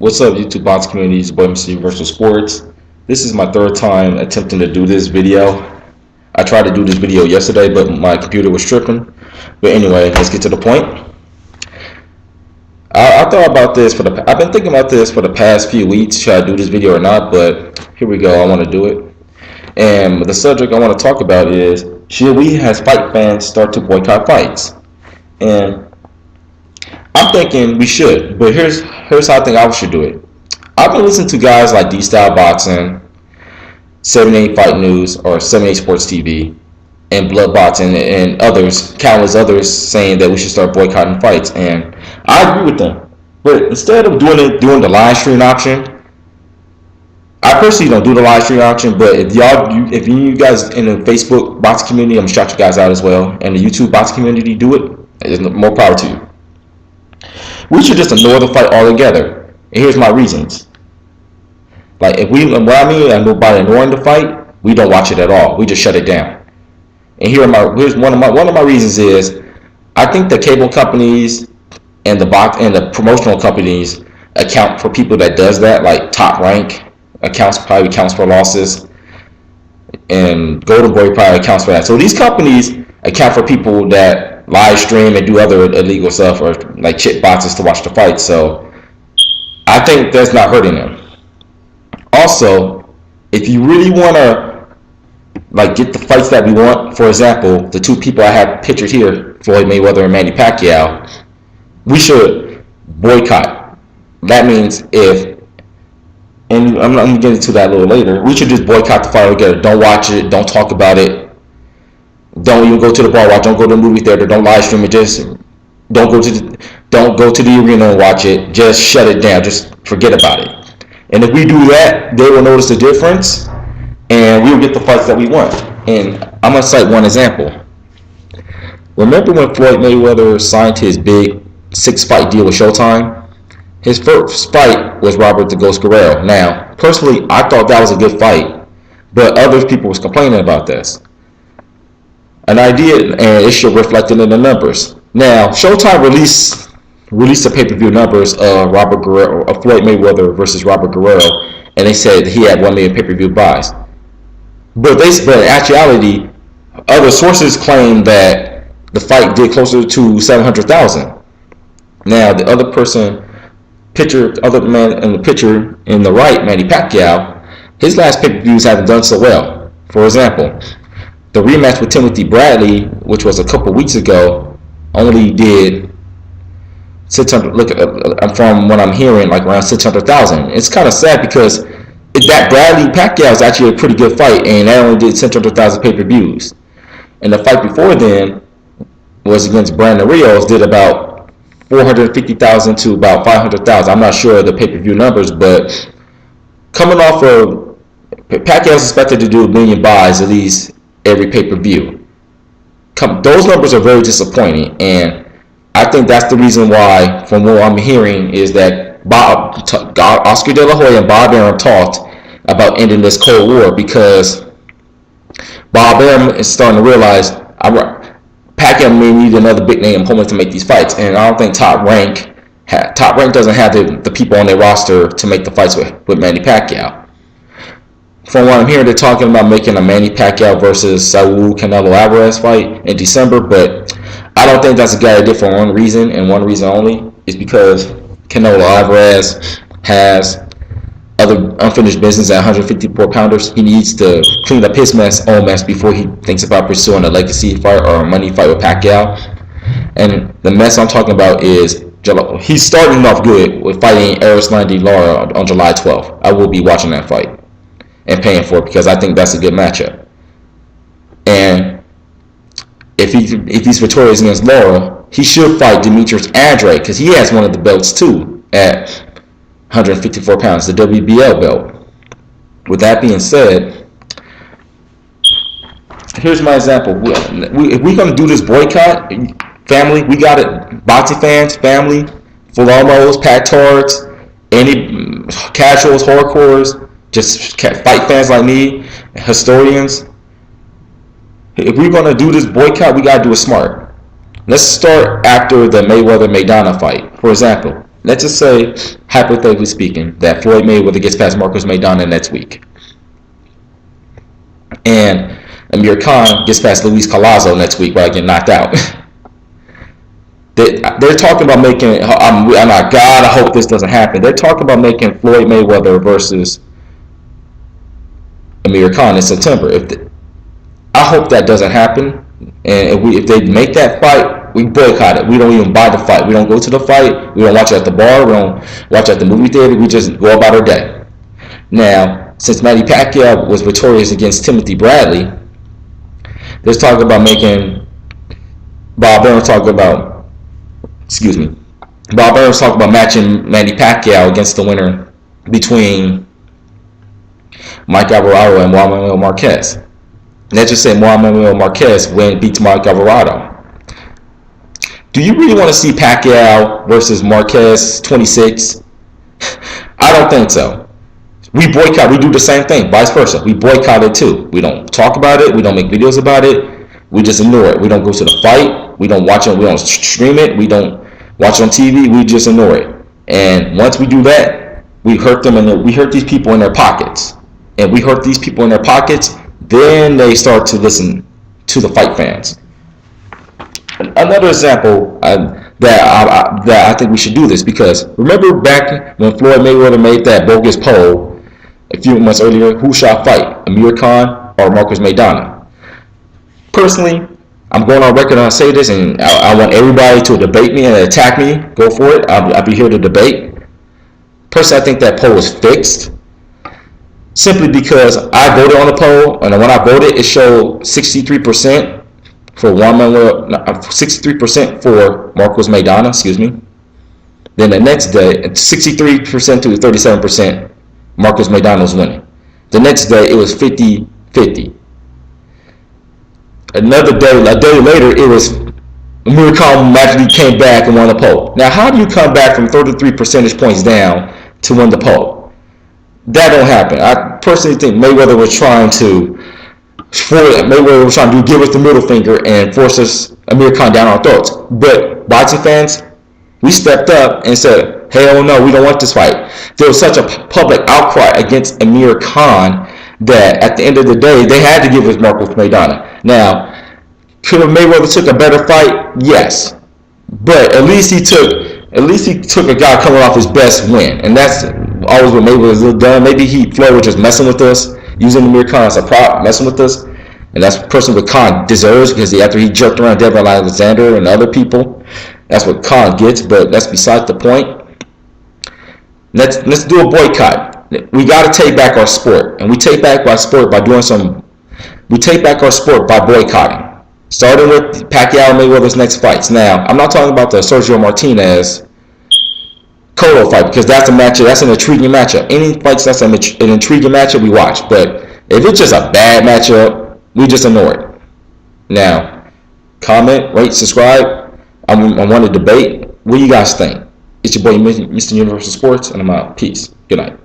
What's up, YouTube box community? It's boy Mr. Universal Sports. This is my third time attempting to do this video. I tried to do this video yesterday, but my computer was tripping. But anyway, let's get to the point. I thought about this I've been thinking about this for the past few weeks. Should I do this video or not? But here we go. I want to do it. And the subject I want to talk about is, should we as fight fans start to boycott fights? And I'm thinking we should, but here's how I think I should do it. I've been listening to guys like D-Style Boxing, 78 Fight News, or 78 Sports TV, and Blood Boxing, and others, countless others, saying that we should start boycotting fights, and I agree with them. But instead of doing the live stream option, I personally don't do the live stream option. But if you guys in the Facebook box community, I'm gonna shout you guys out as well, and the YouTube box community do it, there's more power to you. We should just ignore the fight altogether. And here's my reasons. Like, what I mean by ignoring the fight, we don't watch it at all. We just shut it down. And here's one of my reasons is, I think the cable companies and the promotional companies account for people that does that, like Top Rank probably accounts for losses, and Golden Boy probably accounts for that. So these companies account for people that live stream and do other illegal stuff, or like chip boxes to watch the fight. So I think that's not hurting them. Also, if you really want to get the fights that we want, for example, the two people I have pictured here, Floyd Mayweather and Manny Pacquiao, we should boycott. That means and I'm going to get into that a little later, we should just boycott the fight altogether. Don't watch it, don't talk about it, don't even go to the bar watch, don't go to the movie theater, don't live stream it, just don't go to the arena and watch it. Just shut it down, just forget about it. And if we do that, they will notice the difference, and we will get the fights that we want. And I'm going to cite one example. Remember when Floyd Mayweather signed his big 6-fight deal with Showtime? His first fight was Robert the Ghost Guerrero. Now, personally, I thought that was a good fight, but other people was complaining about this. And I did, and it should reflect it in the numbers. Now, Showtime released the pay-per-view numbers of Floyd Mayweather versus Robert Guerrero, and they said he had 1 million pay-per-view buys. But in actuality, other sources claim that the fight did closer to 700,000. Now, the other man in the picture in the right, Manny Pacquiao, his last pay-per-views haven't done so well. For example, the rematch with Timothy Bradley, which was a couple weeks ago, only did 600. From what I'm hearing, like around 600,000. It's kind of sad because that Bradley Pacquiao is actually a pretty good fight, and that only did 600,000 pay-per-views. And the fight before then was against Brandon Rios, did about 450,000 to about 500,000. I'm not sure of the pay-per-view numbers, but coming off of Pacquiao is expected to do 1 million buys at least every pay-per-view. Those numbers are very disappointing, and I think that's the reason why, from what I'm hearing, is that Oscar De La Hoya and Bob Arum talked about ending this Cold War, because Bob Arum is starting to realize Pacquiao may need another big name opponent to make these fights, and I don't think Top Rank doesn't have the people on their roster to make the fights with Manny Pacquiao. From what I'm hearing, they're talking about making a Manny Pacquiao versus Saul Canelo Alvarez fight in December, but I don't think that's a good idea for one reason, and one reason only, is because Canelo Alvarez has other unfinished business at 154 pounders. He needs to clean up his own mess before he thinks about pursuing a legacy fight or a money fight with Pacquiao. And the mess I'm talking about is, he's starting off good with fighting Erislandy de Lara on July 12th. I will be watching that fight and paying for it, because I think that's a good matchup. And if he's victorious against Lara, he should fight Demetrius Andrade, because he has one of the belts too at 154 pounds, the WBL belt. With that being said, here's my example. If we're going to do this boycott, family, we got it. Boxing fans, family, Fulomos, Pactards, any casuals, hardcores, just fight fans like me, historians. If we're going to do this boycott, we got to do it smart. Let's start after the Mayweather-Maidana fight. For example, let's just say, hypothetically speaking, that Floyd Mayweather gets past Marcos Maidana next week, and Amir Khan gets past Luis Collazo next week where I get knocked out. They're talking about making. God, I hope this doesn't happen. They're talking about making Floyd Mayweather versus Amir Khan in September. I hope that doesn't happen. And if they make that fight, we boycott it. We don't even buy the fight. We don't go to the fight. We don't watch it at the bar. We don't watch it at the movie theater. We just go about our day. Now, since Manny Pacquiao was victorious against Timothy Bradley, there's talk about making Bob Burns talk about. Bob Burns talked about matching Manny Pacquiao against the winner between Mike Alvarado and Juan Marquez. Let's just say Juan Marquez beats Mike Alvarado. Do you really want to see Pacquiao versus Marquez 26? I don't think so. We boycott. We do the same thing. Vice versa. We boycott it too. We don't talk about it. We don't make videos about it. We just ignore it. We don't go to the fight. We don't watch it. We don't stream it. We don't watch it on TV. We just ignore it. And once we do that, we hurt them, and we hurt these people in their pockets. And we hurt these people in their pockets. Then they start to listen to the fight fans. Another example that I think we should do this, because remember back when Floyd Mayweather made that bogus poll a few months earlier, who shall fight, Amir Khan or Marcos Maidana? Personally, I'm going on record and I say this, and I want everybody to debate me and attack me. Go for it. I'll be here to debate. Personally, I think that poll is fixed. Simply because I voted on the poll, and when I voted, it showed 63% for 63% for Marcos Maidana. Excuse me. Then the next day, 63% to 37%, Marcos Maidana was winning. The next day, it was 50-50. A day later, it was Amir Khan magically came back and won the poll. Now, how do you come back from 33 percentage points down to win the poll? That don't happen. I personally think Mayweather was trying to give us the middle finger and force us Amir Khan down our throats. But boxing fans, we stepped up and said, hell no, we don't want this fight. There was such a public outcry against Amir Khan that at the end of the day, they had to give us Marcos Maidana. Now, could Mayweather took a better fight? Yes. But at least he took a guy coming off his best win. And that's always what Mayweather's done. Maybe Floyd was just messing with us, using Amir Khan as a prop, messing with us. And that's person what Khan deserves, because after he jerked around Devin Alexander and other people, that's what Khan gets. But that's beside the point. Let's do a boycott. We got to take back our sport, and we take back our sport by boycotting. Starting with Pacquiao and Mayweather's next fights. Now, I'm not talking about the Sergio Martinez Cotto fight, because that's a matchup. That's an intriguing matchup. Any fights that's an intriguing matchup, we watch. But if it's just a bad matchup, we just ignore it. Now, comment, rate, subscribe. I want to debate. What do you guys think? It's your boy, Mr. Universal Sports, and I'm out. Peace. Good night.